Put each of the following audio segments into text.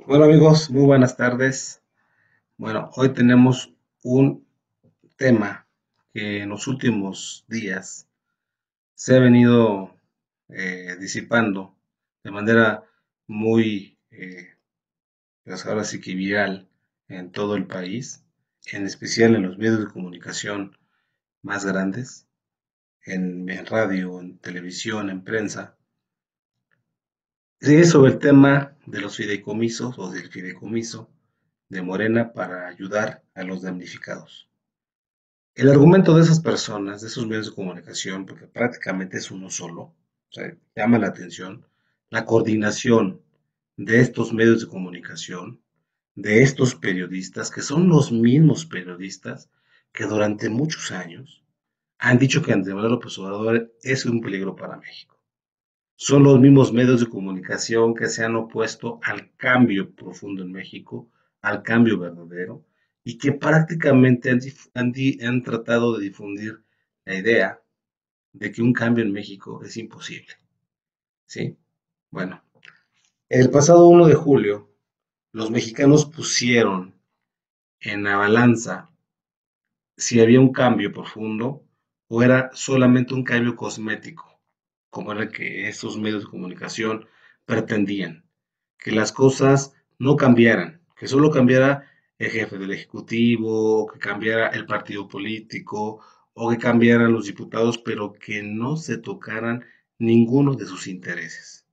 Bueno amigos, muy buenas tardes. Bueno, hoy tenemos un tema que en los últimos días se ha venido disipando de manera muy, pues ahora sí que viral en todo el país, en especial en los medios de comunicación más grandes, en radio, en televisión, en prensa. Sí, es sobre el tema de los fideicomisos o del fideicomiso de Morena para ayudar a los damnificados. El argumento de esas personas, de esos medios de comunicación, porque prácticamente es uno solo, o sea, llama la atención la coordinación de estos medios de comunicación, de estos periodistas, que son los mismos periodistas que durante muchos años han dicho que Andrés Manuel López Obrador es un peligro para México. Son los mismos medios de comunicación que se han opuesto al cambio profundo en México, al cambio verdadero, y que prácticamente han tratado de difundir la idea de que un cambio en México es imposible. ¿Sí? Bueno, el pasado 1 de julio, los mexicanos pusieron en la balanza si había un cambio profundo o era solamente un cambio cosmético, como era que estos medios de comunicación pretendían, que las cosas no cambiaran, que solo cambiara el jefe del Ejecutivo, que cambiara el partido político, o que cambiaran los diputados, pero que no se tocaran ninguno de sus intereses.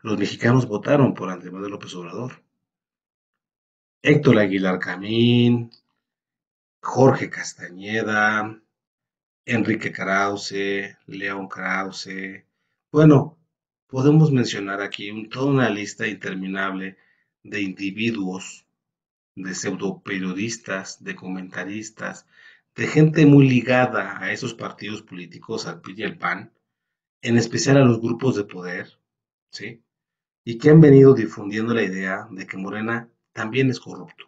Los mexicanos votaron por Andrés Manuel López Obrador. Héctor Aguilar Camín, Jorge Castañeda, Enrique Krause, León Krause. Bueno, podemos mencionar aquí toda una lista interminable de individuos, de pseudoperiodistas, de comentaristas, de gente muy ligada a esos partidos políticos, al PRI y al PAN, en especial a los grupos de poder, ¿sí? Y que han venido difundiendo la idea de que Morena también es corrupto,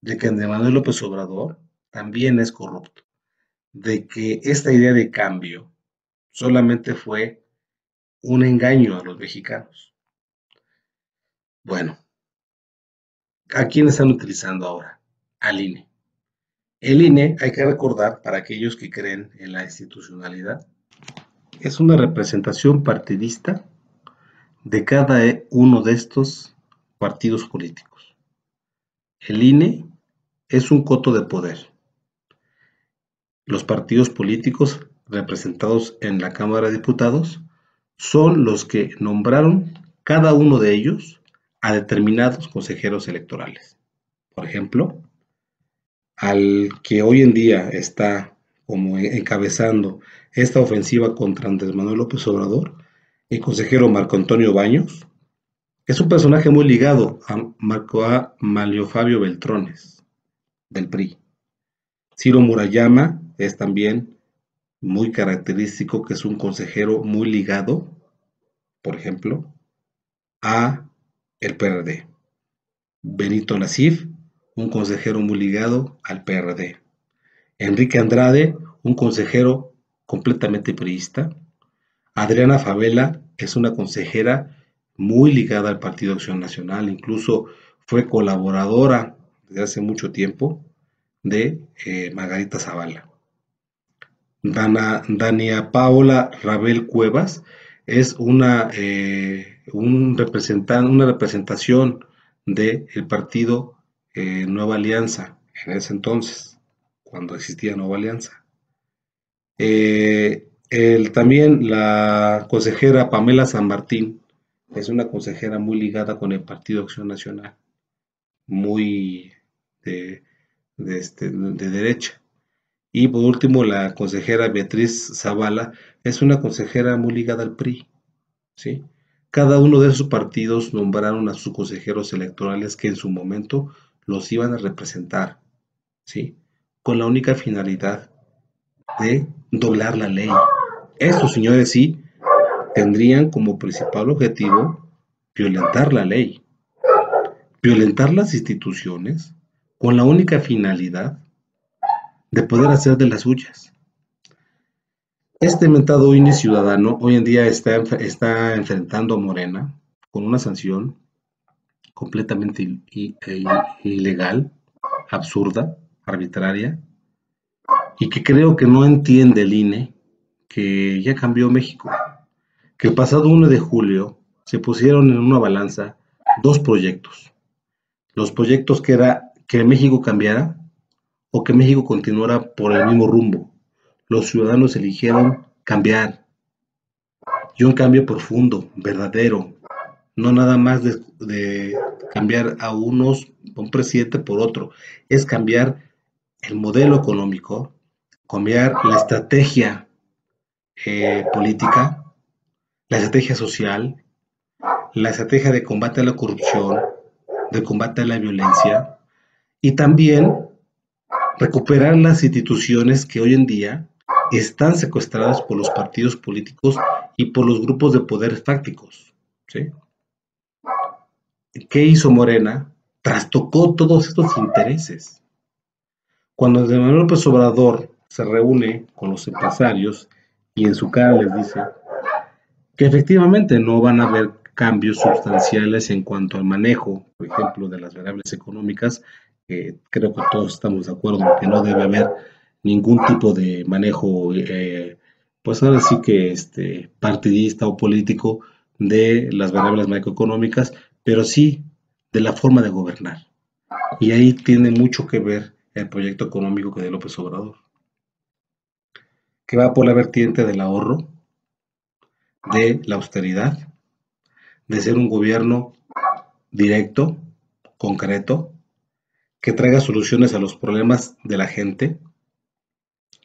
de que Andrés Manuel López Obrador también es corrupto, de que esta idea de cambio solamente fue un engaño a los mexicanos. Bueno, ¿a quién están utilizando ahora? Al INE. El INE, hay que recordar, para aquellos que creen en la institucionalidad, es una representación partidista de cada uno de estos partidos políticos. El INE es un coto de poder. Los partidos políticos representados en la Cámara de Diputados son los que nombraron cada uno de ellos a determinados consejeros electorales. Por ejemplo, al que hoy en día está como encabezando esta ofensiva contra Andrés Manuel López Obrador, el consejero Marco Antonio Baños, es un personaje muy ligado a Manlio Fabio Beltrones, del PRI. Ciro Murayama es también muy característico, que es un consejero muy ligado, por ejemplo, a el PRD. Benito Nasif, un consejero muy ligado al PRD. Enrique Andrade, un consejero completamente priista. Adriana Favela es una consejera muy ligada al Partido Acción Nacional, incluso fue colaboradora desde hace mucho tiempo de Margarita Zavala. Dania Paola Rabel Cuevas es una representación del partido Nueva Alianza en ese entonces, cuando existía Nueva Alianza. También la consejera Pamela San Martín es una consejera muy ligada con el Partido Acción Nacional, muy de, de derecha. Y por último, la consejera Beatriz Zavala es una consejera muy ligada al PRI, ¿sí? Cada uno de esos partidos nombraron a sus consejeros electorales que en su momento los iban a representar, ¿sí? Con la única finalidad de doblar la ley. Estos señores sí tendrían como principal objetivo violentar la ley, violentar las instituciones, con la única finalidad de poder hacer de las suyas. Este mentado INE ciudadano hoy en día está enfrentando a Morena con una sanción completamente ilegal, absurda, arbitraria, y que creo que no entiende el INE que ya cambió México, que el pasado 1 de julio se pusieron en una balanza dos proyectos. Los proyectos que era que México cambiara o que México continuara por el mismo rumbo. Los ciudadanos eligieron cambiar, y un cambio profundo, verdadero, no nada más de cambiar a un presidente por otro, es cambiar el modelo económico, cambiar la estrategia política, la estrategia social, la estrategia de combate a la corrupción, de combate a la violencia, y también recuperar las instituciones que hoy en día están secuestradas por los partidos políticos y por los grupos de poder fácticos. ¿Sí? ¿Qué hizo Morena? Trastocó todos estos intereses. Cuando Andrés Manuel López Obrador se reúne con los empresarios y en su cara les dice que efectivamente no van a haber cambios sustanciales en cuanto al manejo, por ejemplo, de las variables económicas, creo que todos estamos de acuerdo en que no debe haber ningún tipo de manejo, pues ahora sí que partidista o político de las variables macroeconómicas, pero sí de la forma de gobernar. Y ahí tiene mucho que ver el proyecto económico de López Obrador, que va por la vertiente del ahorro, de la austeridad, de ser un gobierno directo, concreto, que traiga soluciones a los problemas de la gente,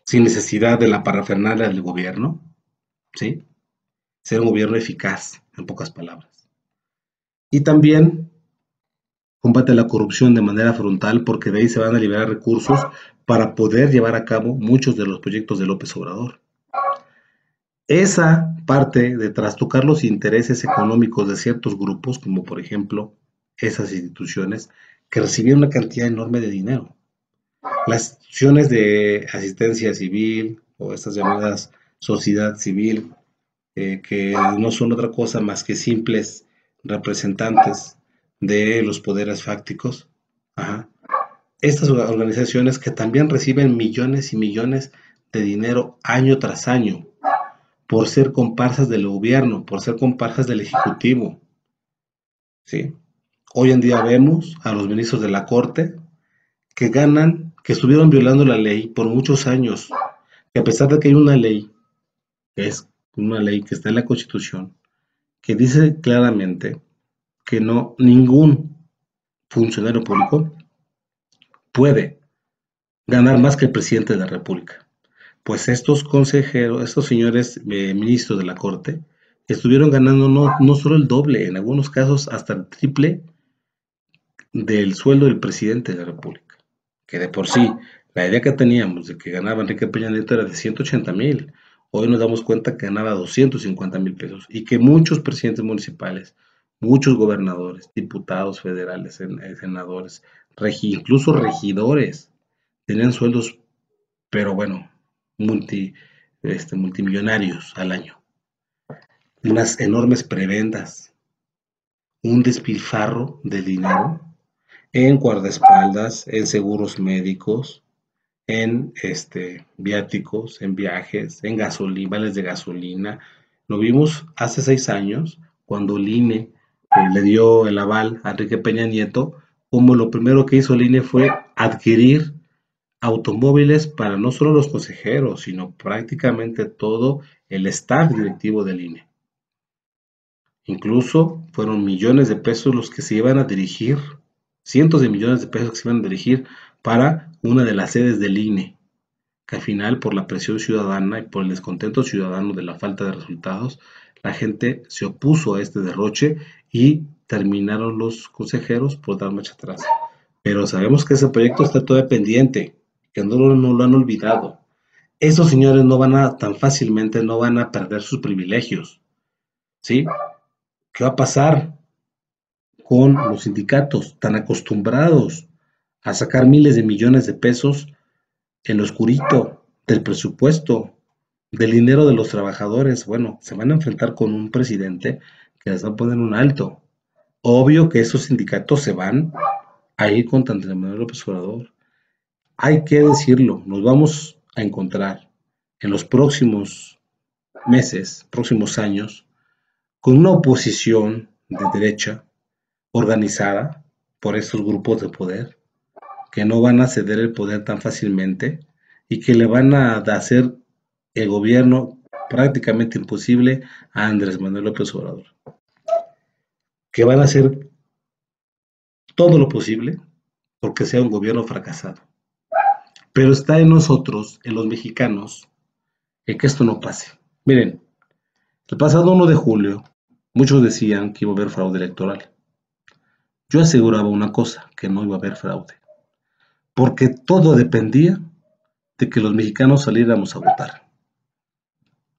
sin necesidad de la parafernalia del gobierno, ¿sí? Ser un gobierno eficaz, en pocas palabras. Y también combate la corrupción de manera frontal, porque de ahí se van a liberar recursos para poder llevar a cabo muchos de los proyectos de López Obrador. Esa parte de trastocar los intereses económicos de ciertos grupos, como por ejemplo esas instituciones que recibieron una cantidad enorme de dinero. Las instituciones de asistencia civil o estas llamadas sociedad civil, que no son otra cosa más que simples representantes de los poderes fácticos. Ajá. Estas organizaciones que también reciben millones y millones de dinero año tras año por ser comparsas del gobierno, por ser comparsas del ejecutivo. ¿Sí? Hoy en día vemos a los ministros de la Corte que ganan, que estuvieron violando la ley por muchos años, que a pesar de que hay una ley, que es una ley que está en la Constitución, que dice claramente que no ningún funcionario público puede ganar más que el presidente de la República. Pues estos consejeros, estos señores ministros de la Corte, estuvieron ganando no solo el doble, en algunos casos hasta el triple del sueldo del presidente de la República. Que de por sí, la idea que teníamos de que ganaba Enrique Peña Nieto era de 180,000. Hoy nos damos cuenta que ganaba 250,000 pesos y que muchos presidentes municipales, muchos gobernadores, diputados federales, senadores, incluso regidores, tenían sueldos, pero bueno, multimillonarios al año. Unas enormes prebendas, un despilfarro de dinero en guardaespaldas, en seguros médicos, en viáticos, en viajes, en gasolina, vales de gasolina. Lo vimos hace 6 años, cuando el INE le dio el aval a Enrique Peña Nieto, como lo primero que hizo el INE fue adquirir automóviles para no solo los consejeros, sino prácticamente todo el staff directivo del INE. Incluso fueron millones de pesos los que se iban a dirigir, cientos de millones de pesos que se iban a dirigir para una de las sedes del INE, que al final, por la presión ciudadana y por el descontento ciudadano de la falta de resultados, la gente se opuso a este derroche y terminaron los consejeros por dar marcha atrás. Pero sabemos que ese proyecto está todavía pendiente, que no lo han olvidado. Esos señores tan fácilmente no van a perder sus privilegios, ¿sí? ¿Qué va a pasar con los sindicatos tan acostumbrados a sacar miles de millones de pesos en lo oscurito del presupuesto, del dinero de los trabajadores? Bueno, se van a enfrentar con un presidente que les va a poner un alto. Obvio que esos sindicatos se van a ir contra Andrés Manuel López Obrador. Hay que decirlo, nos vamos a encontrar en los próximos meses, próximos años, con una oposición de derecha organizada por estos grupos de poder que no van a ceder el poder tan fácilmente y que le van a hacer el gobierno prácticamente imposible a Andrés Manuel López Obrador, que van a hacer todo lo posible porque sea un gobierno fracasado. Pero está en nosotros, en los mexicanos, que esto no pase. Miren, el pasado 1 de julio, muchos decían que iba a haber fraude electoral. Yo aseguraba una cosa, que no iba a haber fraude, porque todo dependía de que los mexicanos saliéramos a votar,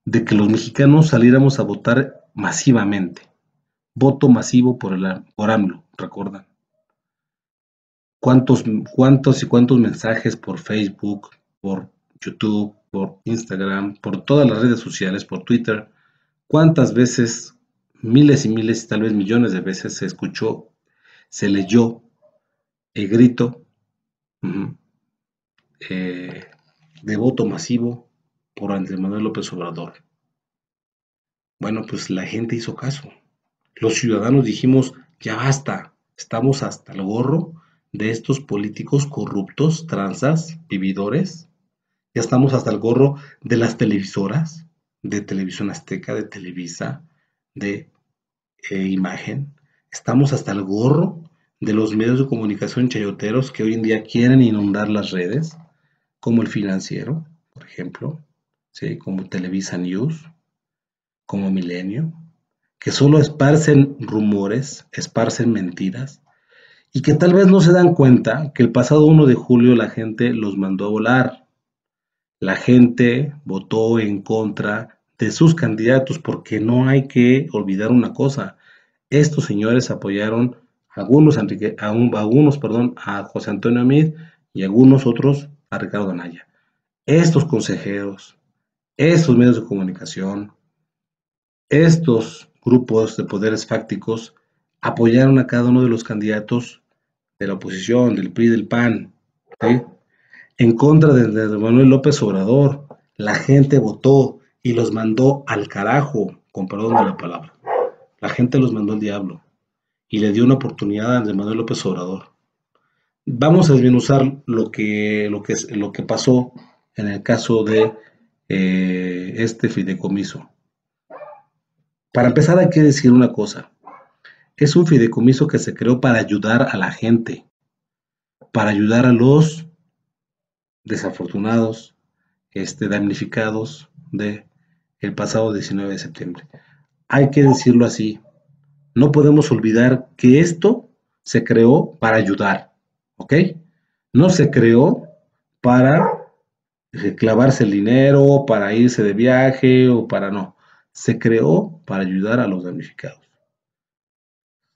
de que los mexicanos saliéramos a votar masivamente. Voto masivo por AMLO, ¿recuerdan? ¿Cuántos mensajes por Facebook, por YouTube, por Instagram, por todas las redes sociales, por Twitter? ¿Cuántas veces, miles y miles, tal vez millones de veces se escuchó, se leyó el grito uh, de voto masivo por Andrés Manuel López Obrador? Bueno, pues la gente hizo caso. Los ciudadanos dijimos, ya basta, estamos hasta el gorro de estos políticos corruptos, tranzas, vividores. Ya estamos hasta el gorro de las televisoras, de Televisión Azteca, de Televisa, de Imagen. Estamos hasta el gorro de los medios de comunicación chayoteros que hoy en día quieren inundar las redes, como El Financiero, por ejemplo, ¿sí? Como Televisa News, como Milenio, que solo esparcen rumores, esparcen mentiras, y que tal vez no se dan cuenta que el pasado 1 de julio la gente los mandó a volar. La gente votó en contra de sus candidatos, porque no hay que olvidar una cosa. Estos señores apoyaron a José Antonio Meade y algunos otros a Ricardo Anaya. Estos consejeros, estos medios de comunicación, estos grupos de poderes fácticos apoyaron a cada uno de los candidatos de la oposición, del PRI, del PAN, ¿sí? En contra de Manuel López Obrador. La gente votó y los mandó al carajo, con perdón de la palabra. La gente los mandó al diablo y le dio una oportunidad a Andrés Manuel López Obrador. Vamos a desmenuzar lo que pasó en el caso de este fideicomiso. Para empezar hay que decir una cosa. Es un fideicomiso que se creó para ayudar a la gente, para ayudar a los desafortunados, damnificados de el pasado 19 de septiembre. Hay que decirlo así. No podemos olvidar que esto se creó para ayudar, ¿ok? No se creó para clavarse el dinero, para irse de viaje o para no. Se creó para ayudar a los damnificados.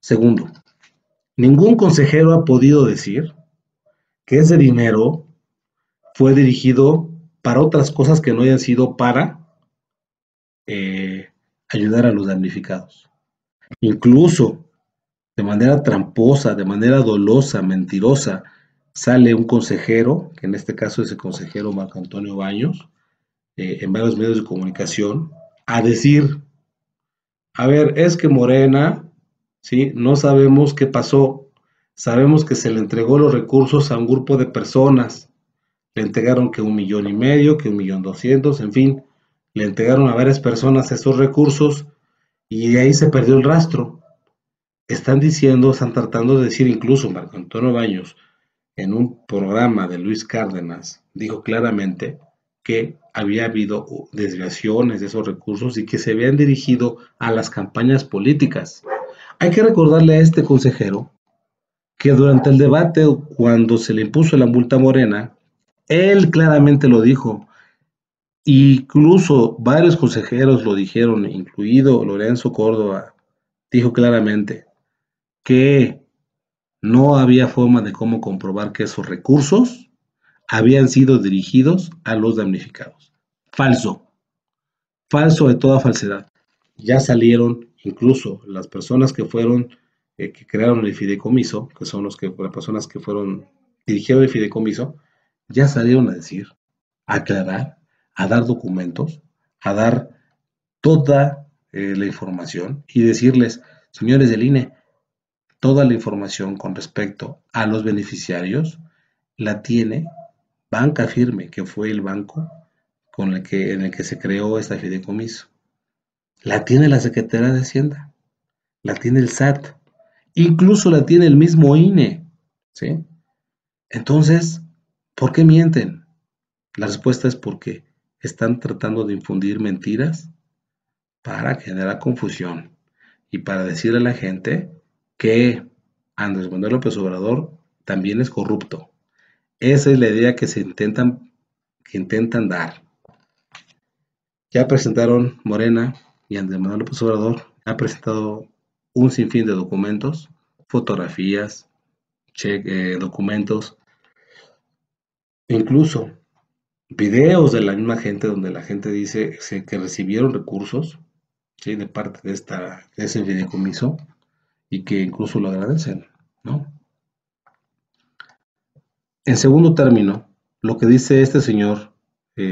Segundo, ningún consejero ha podido decir que ese dinero fue dirigido para otras cosas que no hayan sido para ayudar a los damnificados. Incluso de manera tramposa, de manera dolosa, mentirosa, sale un consejero, que en este caso es el consejero Marco Antonio Baños, en varios medios de comunicación, a decir, a ver, es que Morena, ¿sí? No sabemos qué pasó, sabemos que se le entregó los recursos a un grupo de personas, le entregaron que 1,5 millones, que 1,200,000, en fin, le entregaron a varias personas esos recursos y de ahí se perdió el rastro. Están diciendo, están tratando de decir, incluso Marco Antonio Baños, en un programa de Luis Cárdenas, dijo claramente que había habido desviaciones de esos recursos y que se habían dirigido a las campañas políticas. Hay que recordarle a este consejero que durante el debate, cuando se le impuso la multa a Morena, él claramente lo dijo. Incluso varios consejeros lo dijeron, incluido Lorenzo Córdoba, dijo claramente que no había forma de cómo comprobar que esos recursos habían sido dirigidos a los damnificados. Falso, falso de toda falsedad. Ya salieron incluso las personas que fueron que crearon el fideicomiso, que son las personas que dirigieron el fideicomiso, ya salieron a decir, a aclarar, a dar documentos, a dar toda la información y decirles, señores del INE, toda la información con respecto a los beneficiarios la tiene Banca Firme, que fue el banco en el que se creó esta fideicomiso. La tiene la Secretaría de Hacienda, la tiene el SAT, incluso la tiene el mismo INE, ¿sí? Entonces, ¿por qué mienten? La respuesta es porque están tratando de infundir mentiras para generar confusión y para decirle a la gente que Andrés Manuel López Obrador también es corrupto. Esa es la idea que intentan dar. Ya presentaron Morena y Andrés Manuel López Obrador, ha presentado un sinfín de documentos, fotografías, documentos, incluso videos de la misma gente donde la gente dice que recibieron recursos, ¿sí?, de parte de ese fideicomiso y que incluso lo agradecen, ¿no? En segundo término, lo que dice este señor,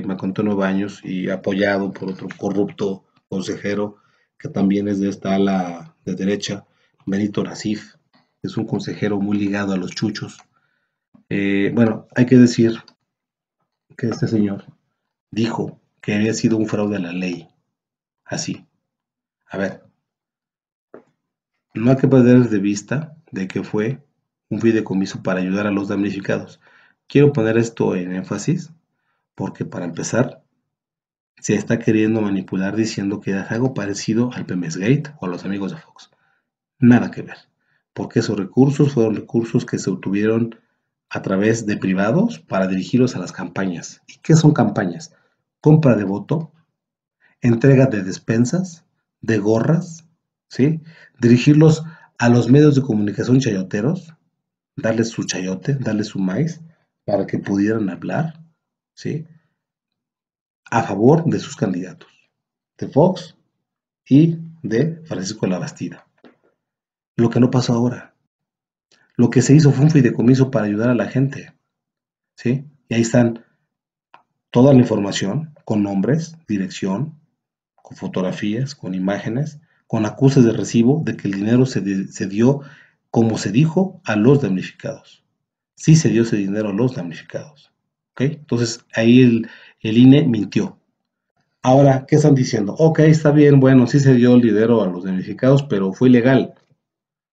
Marco Antonio Baños, y apoyado por otro corrupto consejero que también es de esta ala de derecha, Benito Nasif, es un consejero muy ligado a los chuchos. Bueno, hay que decir que este señor dijo que había sido un fraude a la ley. Así. A ver, no hay que perder de vista de que fue un fideicomiso para ayudar a los damnificados. Quiero poner esto en énfasis porque, para empezar, se está queriendo manipular diciendo que es algo parecido al Pemex Gate o a los amigos de Fox. Nada que ver, porque esos recursos fueron recursos que se obtuvieron a través de privados para dirigirlos a las campañas. ¿Y qué son campañas? Compra de voto, entrega de despensas, de gorras, ¿sí? Dirigirlos a los medios de comunicación chayoteros, darles su chayote, darles su maíz, para que pudieran hablar, ¿sí?, a favor de sus candidatos, de Fox y de Francisco Labastida. Lo que no pasó ahora. Lo que se hizo fue un fideicomiso para ayudar a la gente, ¿sí? Y ahí están toda la información, con nombres, dirección, con fotografías, con imágenes, con acuses de recibo de que el dinero se dio, como se dijo, a los damnificados. Sí se dio ese dinero a los damnificados. ¿Ok? Entonces ahí el INE mintió. Ahora, ¿qué están diciendo? Ok, está bien, bueno, sí se dio el dinero a los damnificados, pero fue ilegal.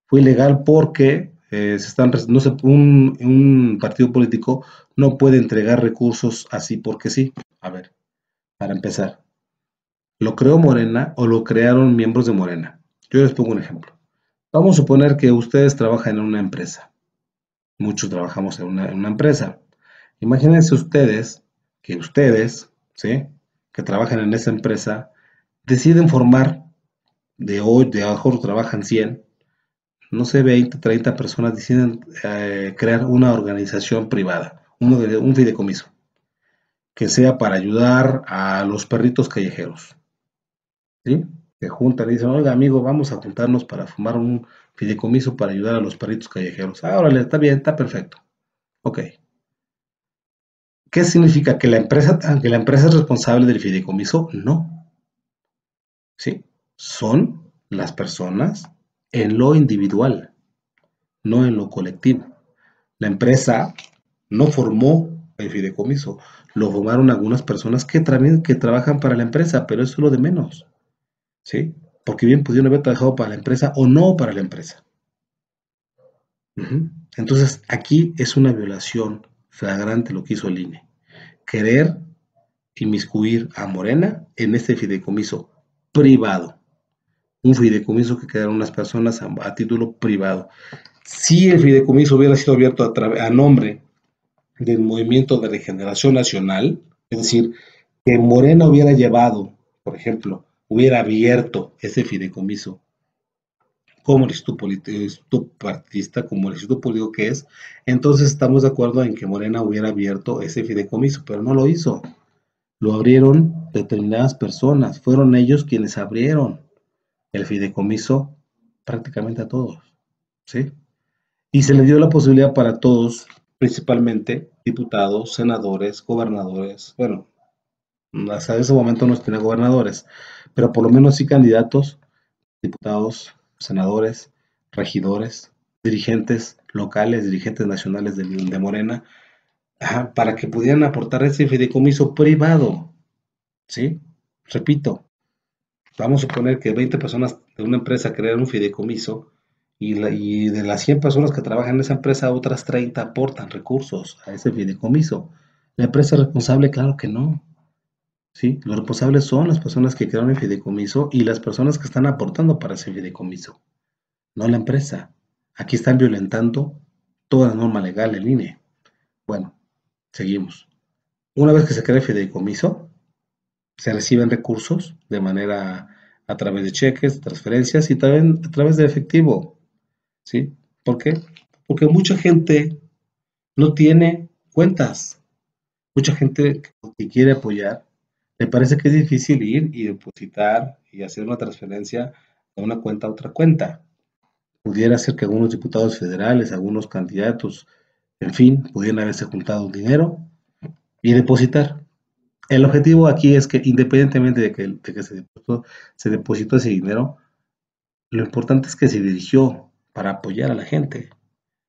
Fue ilegal porque no un partido político no puede entregar recursos así porque sí. A ver, para empezar, ¿lo creó Morena o lo crearon miembros de Morena? Yo les pongo un ejemplo. Vamos a suponer que ustedes trabajan en una empresa. Muchos trabajamos en una empresa. Imagínense que ustedes, ¿sí?, que trabajan en esa empresa, deciden formar de hoy, de abajo trabajan 100, no sé, 20, 30 personas, deciden crear una organización privada, un fideicomiso, que sea para ayudar a los perritos callejeros, ¿sí? Se juntan y dicen, oiga, amigo, vamos a juntarnos para formar un fideicomiso para ayudar a los perritos callejeros. Ah, órale, está bien, está perfecto. Ok. ¿Qué significa? Que la empresa es responsable del fideicomiso? No. ¿Sí? Son las personas en lo individual, no en lo colectivo. La empresa no formó el fideicomiso, lo formaron algunas personas que trabajan para la empresa, pero eso es lo de menos, ¿sí? Porque bien pudieron haber trabajado para la empresa o no para la empresa. Entonces, aquí es una violación flagrante lo que hizo el INE. Querer inmiscuir a Morena en este fideicomiso privado. Un fideicomiso que quedaron unas personas a título privado. Si el fideicomiso hubiera sido abierto a nombre del Movimiento de Regeneración Nacional, es decir, que Morena hubiera llevado, por ejemplo, hubiera abierto ese fideicomiso como el instituto partidista, como el instituto político que es, entonces estamos de acuerdo en que Morena hubiera abierto ese fideicomiso, pero no lo hizo. Lo abrieron determinadas personas, fueron ellos quienes abrieron el fideicomiso prácticamente a todos. ¿sí? Y se le dio la posibilidad para todos, principalmente diputados, senadores, gobernadores, bueno, hasta ese momento no se tenía gobernadores, pero por lo menos sí candidatos, diputados, senadores, regidores, dirigentes locales, dirigentes nacionales de Morena, para que pudieran aportar ese fideicomiso privado, ¿sí? Repito, vamos a suponer que 20 personas de una empresa crean un fideicomiso y de las 100 personas que trabajan en esa empresa, otras 30 aportan recursos a ese fideicomiso. ¿La empresa es responsable? Claro que no. ¿Sí? Los responsables son las personas que crearon el fideicomiso y las personas que están aportando para ese fideicomiso, no la empresa. Aquí están violentando toda la norma legal del INE. Bueno, seguimos. Una vez que se crea el fideicomiso, se reciben recursos de manera a través de cheques, transferencias y también a través de efectivo. ¿Sí? ¿Por qué? Porque mucha gente no tiene cuentas. Mucha gente que quiere apoyar, le parece que es difícil ir y depositar y hacer una transferencia de una cuenta a otra cuenta. Pudiera ser que algunos diputados federales, algunos candidatos, en fin, pudieran haberse juntado dinero y depositar. El objetivo aquí es que independientemente de que se depositó ese dinero, lo importante es que se dirigió para apoyar a la gente,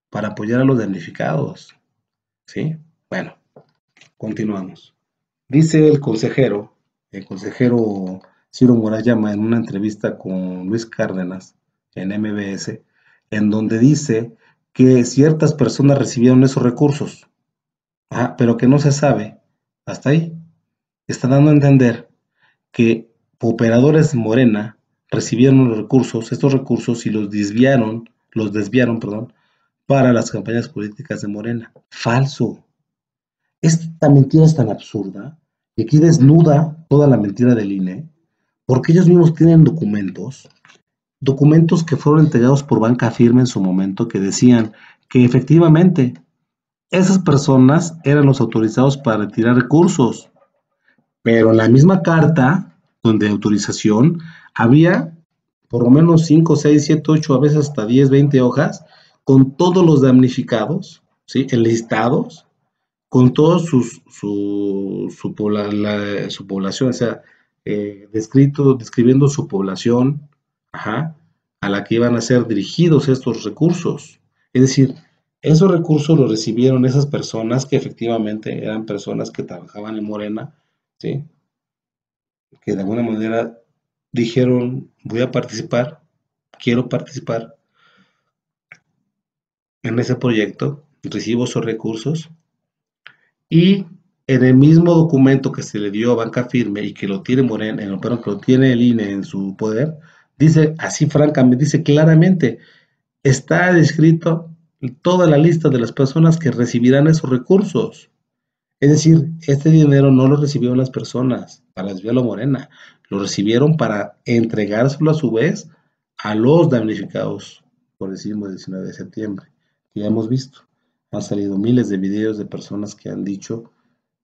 para apoyar a los damnificados. ¿Sí? Bueno, continuamos. Dice el consejero Ciro Murayama en una entrevista con Luis Cárdenas en MBS, en donde dice que ciertas personas recibieron esos recursos, pero que no se sabe, hasta ahí, está dando a entender que operadores Morena recibieron estos recursos y los desviaron, perdón, para las campañas políticas de Morena. Falso. Esta mentira es tan absurda y aquí desnuda toda la mentira del INE, porque ellos mismos tienen documentos que fueron entregados por Banca Firme en su momento que decían que efectivamente esas personas eran los autorizados para retirar recursos, pero en la misma carta donde autorización había por lo menos 5, 6, 7, 8, a veces hasta 10, 20 hojas con todos los damnificados, ¿sí? Enlistados con toda su población, o sea, describiendo su población, a la que iban a ser dirigidos estos recursos. Es decir, esos recursos los recibieron esas personas que efectivamente eran personas que trabajaban en Morena, ¿sí? Que de alguna manera dijeron, voy a participar, quiero participar en ese proyecto, recibo esos recursos y en el mismo documento que se le dio a Banca Firme y que lo tiene Morena, que lo tiene el INE en su poder, dice así francamente, dice claramente, está descrito toda la lista de las personas que recibirán esos recursos. Es decir, este dinero no lo recibieron las personas para desviarlo a Morena, lo recibieron para entregárselo a su vez a los damnificados por el sismo del 19 de septiembre, que ya hemos visto. Han salido miles de videos de personas que han dicho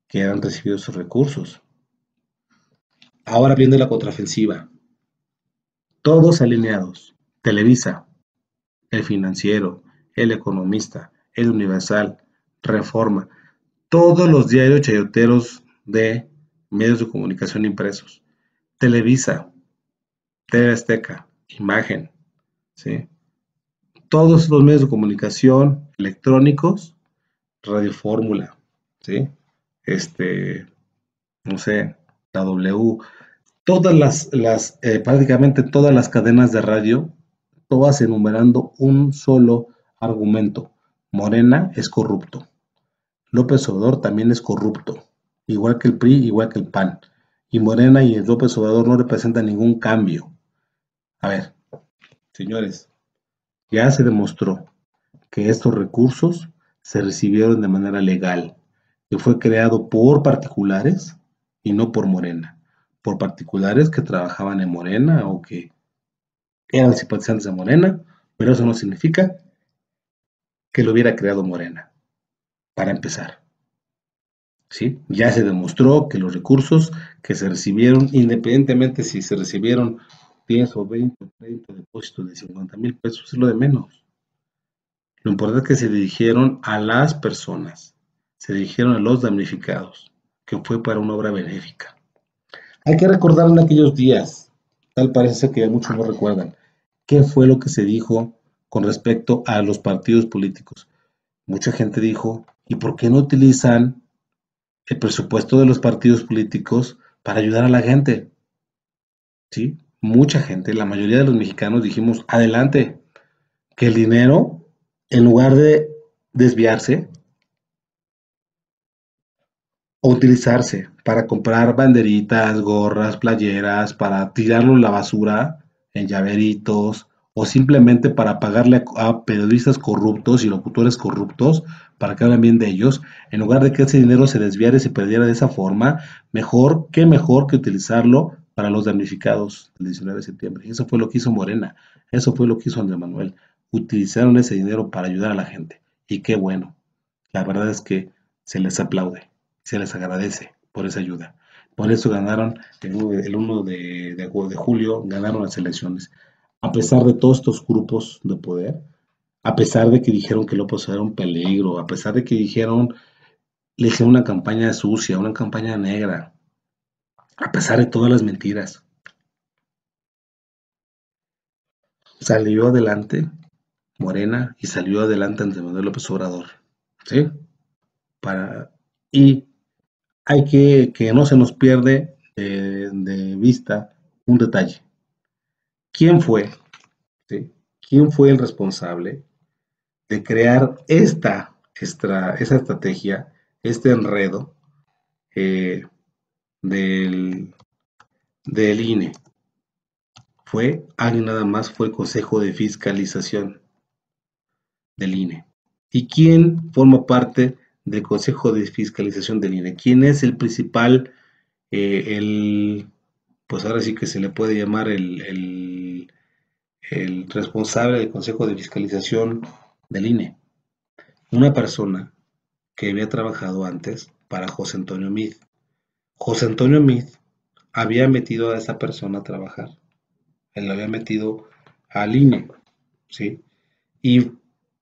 que han recibido esos recursos. Ahora viene la contraofensiva. Todos alineados. Televisa, El Financiero, El Economista, El Universal, Reforma, todos los diarios chayoteros de medios de comunicación impresos. Televisa, TV Azteca, Imagen, ¿sí? Todos los medios de comunicación electrónicos, Radio Fórmula, ¿sí? No sé, la W, prácticamente todas las cadenas de radio, todas enumerando un solo argumento. Morena es corrupto. López Obrador también es corrupto, igual que el PRI, igual que el PAN. Y Morena y el López Obrador no representan ningún cambio. A ver, señores, ya se demostró que estos recursos se recibieron de manera legal, que fue creado por particulares y no por Morena, por particulares que trabajaban en Morena o que eran simpatizantes de Morena, pero eso no significa que lo hubiera creado Morena, para empezar. ¿Sí? Ya se demostró que los recursos que se recibieron, independientemente si se recibieron 10 o 20 o 30 depósitos de 50,000 pesos, es lo de menos. Lo importante es que se dirigieron a las personas, se dirigieron a los damnificados, que fue para una obra benéfica. Hay que recordar en aquellos días, tal parece que ya muchos no recuerdan, qué fue lo que se dijo con respecto a los partidos políticos. Mucha gente dijo, ¿y por qué no utilizan el presupuesto de los partidos políticos para ayudar a la gente? ¿Sí? Mucha gente, la mayoría de los mexicanos dijimos, adelante, que el dinero, en lugar de desviarse o utilizarse para comprar banderitas, gorras, playeras, para tirarlo en la basura, en llaveritos, o simplemente para pagarle a periodistas corruptos y locutores corruptos para que hablen bien de ellos, en lugar de que ese dinero se desviara y se perdiera de esa forma, mejor que utilizarlo para los damnificados del 19 de septiembre. Y eso fue lo que hizo Morena, eso fue lo que hizo Andrés Manuel. Utilizaron ese dinero para ayudar a la gente. Y qué bueno. La verdad es que se les aplaude, se les agradece por esa ayuda. Por eso ganaron el 1 de julio, ganaron las elecciones. A pesar de todos estos grupos de poder, a pesar de que dijeron que López era un peligro, a pesar de que dijeron, le hicieron una campaña sucia, una campaña negra, a pesar de todas las mentiras, salió adelante Morena y salió adelante Andrés Manuel López Obrador. ¿Sí? Para, y hay que no se nos pierde de vista un detalle. ¿Quién fue? ¿Sí? ¿Quién fue el responsable de crear esa estrategia, este enredo eh, del, del INE? Fue alguien nada más, fue el Consejo de Fiscalización del INE. ¿Y quién forma parte del Consejo de Fiscalización del INE? ¿Quién es el principal, pues ahora sí que se le puede llamar el responsable del Consejo de Fiscalización del INE? Una persona que había trabajado antes para José Antonio Meade. José Antonio Meade había metido a esa persona a trabajar. Él lo había metido al INE, ¿sí? Y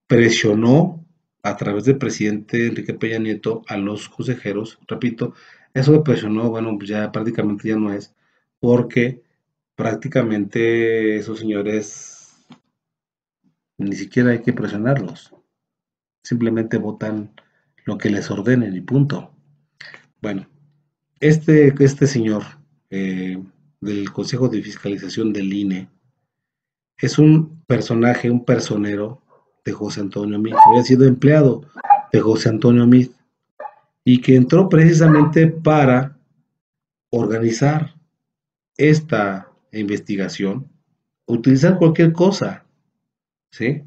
presionó a través del presidente Enrique Peña Nieto a los consejeros, repito, eso de presionó, bueno, pues ya prácticamente ya no es, porque prácticamente esos señores ni siquiera hay que presionarlos, simplemente votan lo que les ordenen y punto. Bueno, este señor del Consejo de Fiscalización del INE es un personaje, un personero de José Antonio Meade, había sido empleado de José Antonio Meade y que entró precisamente para organizar esta investigación, utilizar cualquier cosa, ¿sí?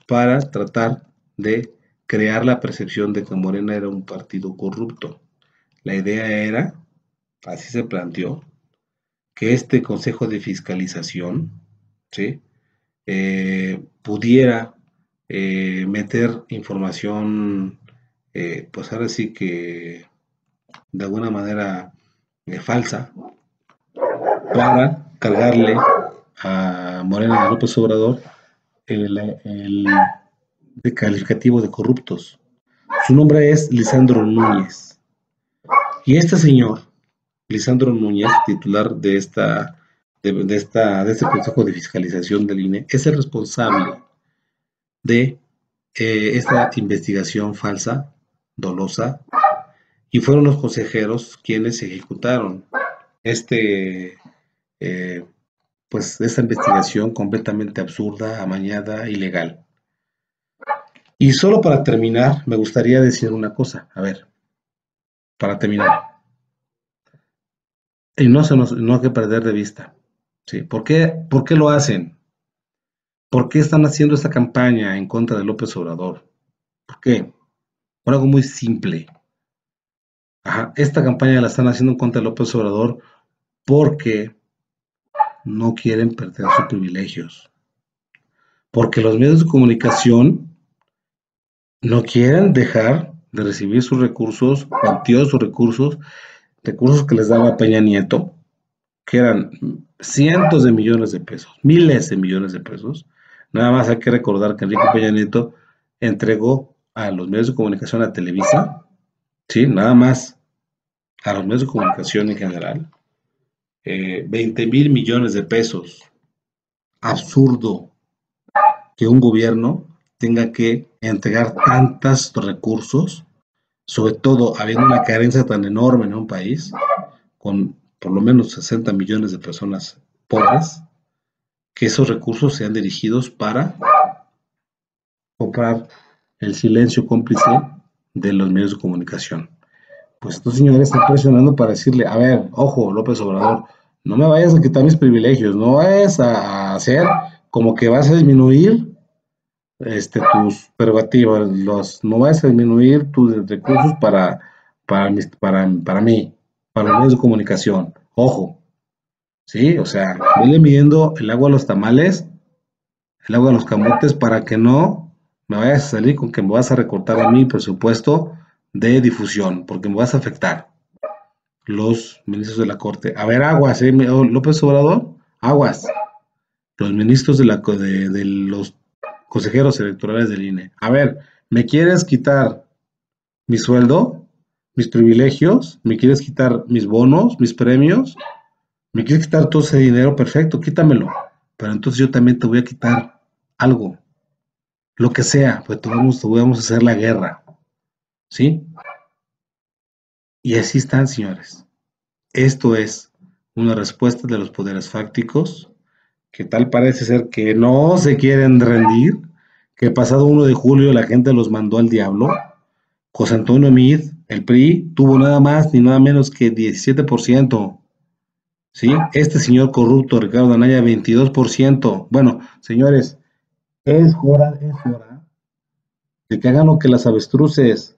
Para tratar de crear la percepción de que Morena era un partido corrupto. La idea era, así se planteó, que este Consejo de Fiscalización, ¿sí? Pudiera meter información, pues ahora sí que de alguna manera falsa, para cargarle a Morena de López Obrador el de calificativo de corruptos. Su nombre es Lisandro Núñez. Y este señor, Lisandro Núñez, titular de este Consejo de Fiscalización del INE, es el responsable de esta investigación falsa, dolosa, y fueron los consejeros quienes ejecutaron este, eh, pues esta investigación completamente absurda, amañada, ilegal. Y solo para terminar, me gustaría decir una cosa, a ver, para terminar, y no hay que perder de vista, ¿sí? ¿Por qué lo hacen? ¿Por qué están haciendo esta campaña en contra de López Obrador? ¿Por qué? Por algo muy simple. Ajá, esta campaña la están haciendo en contra de López Obrador porque no quieren perder sus privilegios. Porque los medios de comunicación no quieren dejar de recibir sus recursos, cuantiosos recursos que les daba Peña Nieto, que eran cientos de millones de pesos, miles de millones de pesos. Nada más hay que recordar que Enrique Peña Nieto entregó a los medios de comunicación, a Televisa, sí, nada más a los medios de comunicación en general, 20,000 millones de pesos. Absurdo que un gobierno tenga que entregar tantos recursos, sobre todo habiendo una carencia tan enorme en un país, con por lo menos 60 millones de personas pobres, que esos recursos sean dirigidos para comprar el silencio cómplice de los medios de comunicación. Pues estos señores están presionando para decirle, a ver, ojo, López Obrador, no me vayas a quitar mis privilegios, no vayas a hacer como que vas a disminuir tus prerrogativas, no vayas a disminuir tus recursos para mí, para los medios de comunicación. Ojo, ¿sí? O sea, vele midiendo el agua a los tamales, el agua a los camotes, para que no me vayas a salir con que me vas a recortar a mi presupuesto de difusión, porque me vas a afectar. Los ministros de la Corte. A ver, aguas, López Obrador, aguas. Los ministros de los consejeros electorales del INE. A ver, ¿me quieres quitar mi sueldo, mis privilegios? ¿Me quieres quitar mis bonos, mis premios? ¿Me quieres quitar todo ese dinero? Perfecto, quítamelo. Pero entonces yo también te voy a quitar algo, lo que sea, pues vamos a hacer la guerra, ¿sí? Y así están, señores. Esto es una respuesta de los poderes fácticos que tal parece ser que no se quieren rendir, que el pasado 1 de julio la gente los mandó al diablo. José Antonio Meade, el PRI, tuvo nada más ni nada menos que 17%. ¿Sí? Este señor corrupto, Ricardo Anaya, 22%. Bueno, señores, es hora de que hagan lo que las avestruces,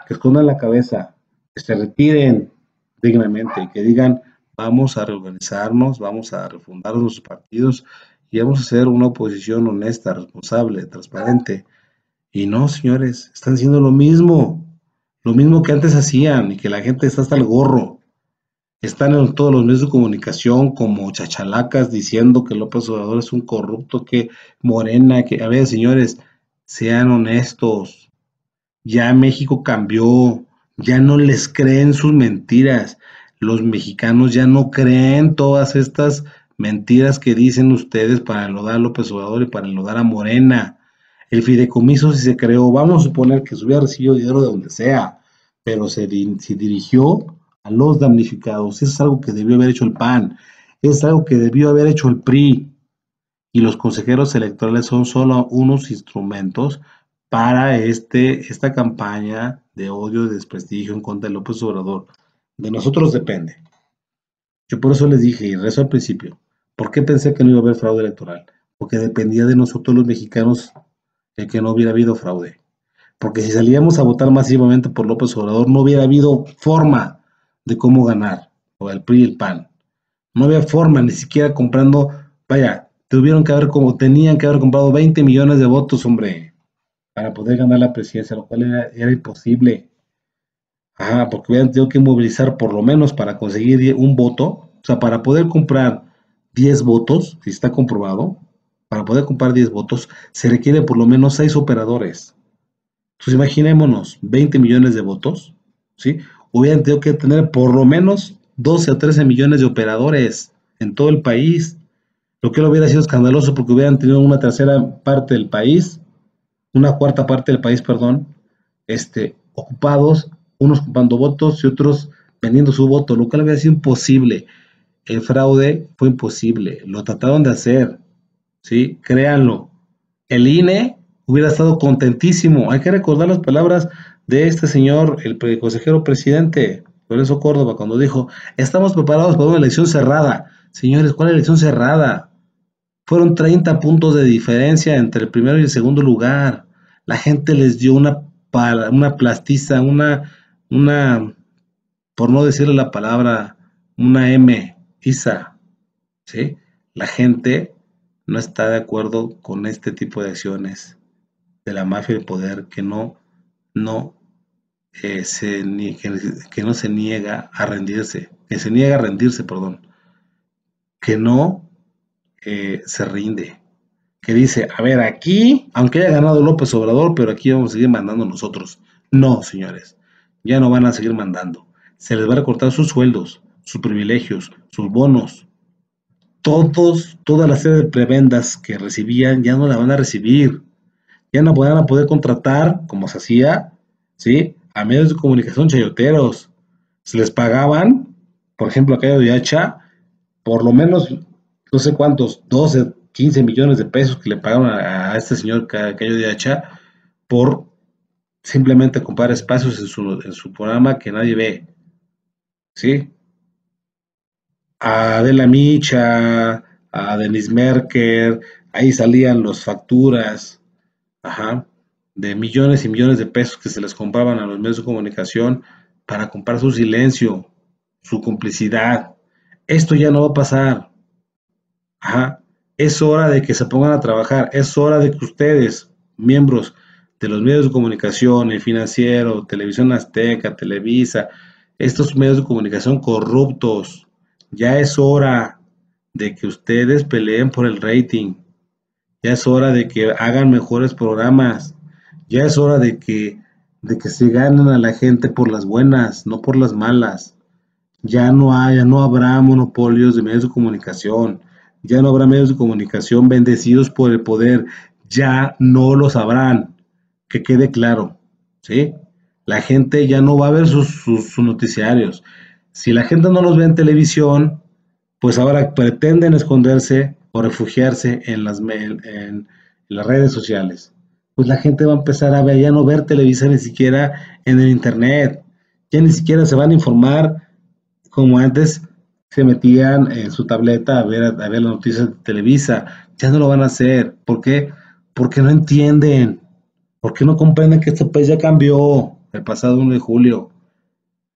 que escondan la cabeza, que se retiren dignamente y que digan, vamos a reorganizarnos, vamos a refundar los partidos y vamos a hacer una oposición honesta, responsable, transparente. Y no, señores, están haciendo lo mismo que antes hacían y que la gente está hasta el gorro. Están en todos los medios de comunicación como chachalacas diciendo que López Obrador es un corrupto, que Morena, que, a ver, señores, sean honestos. Ya México cambió, ya no les creen sus mentiras. Los mexicanos ya no creen todas estas mentiras que dicen ustedes para enlodar a López Obrador y para enlodar a Morena. El fideicomiso si se creó, vamos a suponer que se hubiera recibido dinero de donde sea, pero se dirigió a los damnificados. Eso es algo que debió haber hecho el PAN, es algo que debió haber hecho el PRI. Y los consejeros electorales son solo unos instrumentos para esta campaña de odio y desprestigio en contra de López Obrador. De nosotros depende. Yo por eso les dije y rezo al principio, ¿por qué pensé que no iba a haber fraude electoral? Porque dependía de nosotros los mexicanos el que no hubiera habido fraude. Porque si salíamos a votar masivamente por López Obrador, no hubiera habido forma de cómo ganar, o el PRI y el PAN. No había forma, ni siquiera comprando, vaya, tenían que haber comprado 20 millones de votos, hombre, para poder ganar la presidencia, lo cual era imposible. Ajá, porque hubieran tenido que movilizar por lo menos para conseguir un voto, o sea, para poder comprar 10 votos, si está comprobado, para poder comprar 10 votos, se requiere por lo menos 6 operadores. Entonces imaginémonos, 20 millones de votos, ¿sí? Hubieran tenido que tener por lo menos 12 o 13 millones de operadores en todo el país, lo que hubiera sido escandaloso porque hubieran tenido una tercera parte del país, una cuarta parte del país, perdón, ocupados, unos ocupando votos y otros vendiendo su voto, lo cual hubiera sido imposible. El fraude fue imposible, lo trataron de hacer, ¿sí? Créanlo. El INE hubiera estado contentísimo. Hay que recordar las palabras de este señor, el consejero presidente, Lorenzo Córdoba, cuando dijo, estamos preparados para una elección cerrada. Señores, ¿cuál elección cerrada? Fueron 30 puntos de diferencia entre el primero y el segundo lugar. La gente les dio una plastiza, una, por no decirle la palabra, una M, Isa, ¿sí? La gente no está de acuerdo con este tipo de acciones de la mafia del poder no que no se niega a rendirse, que se niega a rendirse, perdón, que no se rinde. que dice, a ver, aquí, aunque haya ganado López Obrador, pero aquí vamos a seguir mandando nosotros. No, señores, ya no van a seguir mandando. Se les va a recortar sus sueldos, sus privilegios, sus bonos. Toda la serie de prebendas que recibían ya no la van a recibir. Ya no van a poder contratar, como se hacía, ¿sí? A medios de comunicación chayoteros. Se les pagaban, por ejemplo, a Cayo de Hacha, por lo menos, no sé cuántos, 12, 15 millones de pesos que le pagaron a este señor Cayo de Hacha por simplemente comprar espacios en su programa que nadie ve, ¿sí? A Adela Micha, a Denis Merker, ahí salían las facturas, ajá, de millones y millones de pesos que se les compraban a los medios de comunicación para comprar su silencio, su complicidad. Esto ya no va a pasar. Ajá. Es hora de que se pongan a trabajar. Es hora de que ustedes, miembros de los medios de comunicación, el Financiero, Televisión Azteca, Televisa, estos medios de comunicación corruptos, ya es hora de que ustedes peleen por el rating. Ya es hora de que hagan mejores programas. Ya es hora de que se ganen a la gente por las buenas, no por las malas. Ya no habrá monopolios de medios de comunicación. Ya no habrá medios de comunicación bendecidos por el poder. Ya no lo sabrán. Que quede claro. ¿Sí? La gente ya no va a ver sus noticiarios. Si la gente no los ve en televisión, pues ahora pretenden esconderse o refugiarse en las redes sociales. Pues la gente va a empezar a ver, ya no ver Televisa ni siquiera en el internet. Ya ni siquiera se van a informar como antes se metían en su tableta a ver las noticias de Televisa. Ya no lo van a hacer. ¿Por qué? Porque no entienden. Porque no comprenden que este país ya cambió el pasado 1 de julio.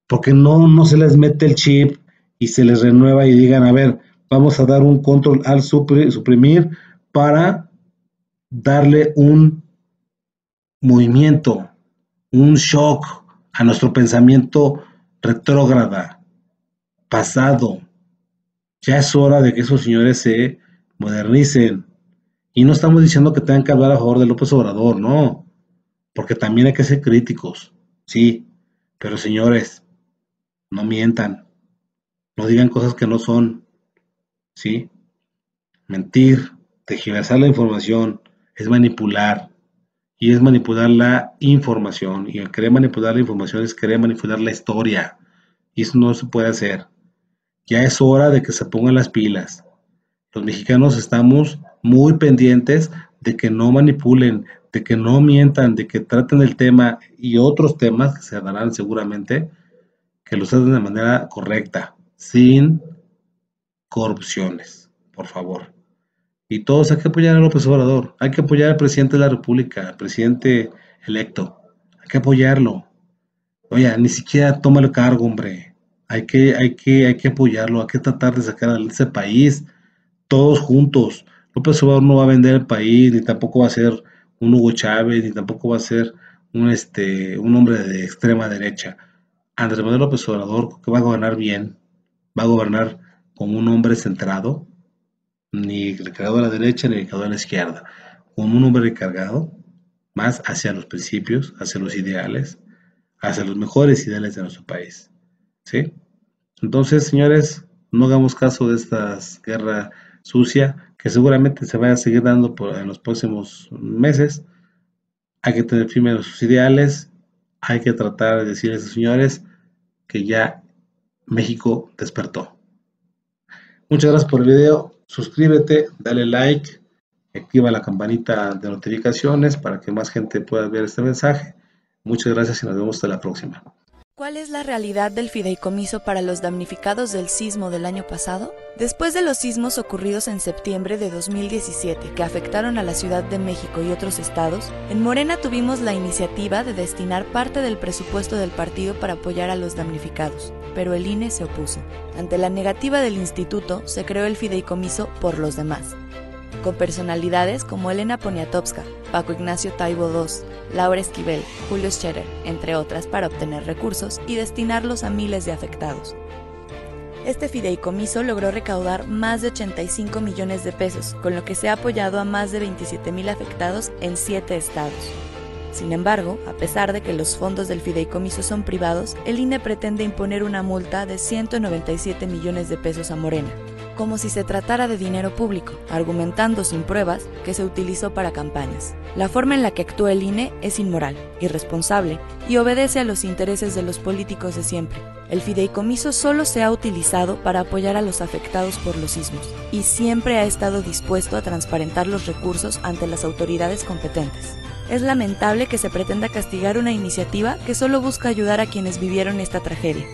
Porque no se les mete el chip y se les renueva y digan, a ver, vamos a dar un control al suprimir para darle un movimiento, un shock a nuestro pensamiento retrógrada, pasado. Ya es hora de que esos señores se modernicen. Y no estamos diciendo que tengan que hablar a favor de López Obrador, no, porque también hay que ser críticos, sí, pero señores, no mientan, no digan cosas que no son, sí, mentir, tergiversar la información es manipular, y es manipular la información, y el querer manipular la información es querer manipular la historia, y eso no se puede hacer. Ya es hora de que se pongan las pilas. Los mexicanos estamos muy pendientes de que no manipulen, de que no mientan, de que traten el tema y otros temas que se darán seguramente, que los traten de manera correcta, sin corrupciones, por favor. Y todos hay que apoyar a López Obrador, hay que apoyar al presidente de la República, al presidente electo, hay que apoyarlo. Oye, ni siquiera toma el cargo, hombre. Hay que apoyarlo, hay que tratar de sacar a ese país todos juntos. López Obrador no va a vender el país, ni tampoco va a ser un Hugo Chávez, ni tampoco va a ser un hombre de extrema derecha. Andrés Manuel López Obrador, que va a gobernar bien, va a gobernar como un hombre centrado, ni recargado a la derecha ni recargado a la izquierda, como un hombre recargado más hacia los principios, hacia los ideales, hacia los mejores ideales de nuestro país. ¿Sí? Entonces, señores, no hagamos caso de esta guerra sucia que seguramente se va a seguir dando en los próximos meses. Hay que tener firmes sus ideales, hay que tratar de decirles a esos señores que ya México despertó. Muchas gracias por el video, suscríbete, dale like, activa la campanita de notificaciones para que más gente pueda ver este mensaje. Muchas gracias y nos vemos hasta la próxima. ¿Cuál es la realidad del fideicomiso para los damnificados del sismo del año pasado? Después de los sismos ocurridos en septiembre de 2017 que afectaron a la Ciudad de México y otros estados, en Morena tuvimos la iniciativa de destinar parte del presupuesto del partido para apoyar a los damnificados, pero el INE se opuso. Ante la negativa del instituto, se creó el fideicomiso Por los Demás, con personalidades como Elena Poniatowska, Paco Ignacio Taibo II, Laura Esquivel, Julio Scherer, entre otras, para obtener recursos y destinarlos a miles de afectados. Este fideicomiso logró recaudar más de 85 millones de pesos, con lo que se ha apoyado a más de 27,000 afectados en 7 estados. Sin embargo, a pesar de que los fondos del fideicomiso son privados, el INE pretende imponer una multa de 197 millones de pesos a Morena, como si se tratara de dinero público, argumentando sin pruebas que se utilizó para campañas. La forma en la que actúa el INE es inmoral, irresponsable y obedece a los intereses de los políticos de siempre. El fideicomiso solo se ha utilizado para apoyar a los afectados por los sismos y siempre ha estado dispuesto a transparentar los recursos ante las autoridades competentes. Es lamentable que se pretenda castigar una iniciativa que solo busca ayudar a quienes vivieron esta tragedia.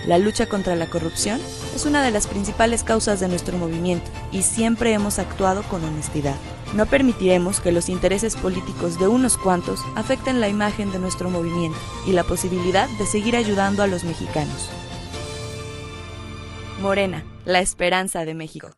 La lucha contra la corrupción es una de las principales causas de nuestro movimiento y siempre hemos actuado con honestidad. No permitiremos que los intereses políticos de unos cuantos afecten la imagen de nuestro movimiento y la posibilidad de seguir ayudando a los mexicanos. Morena, la esperanza de México.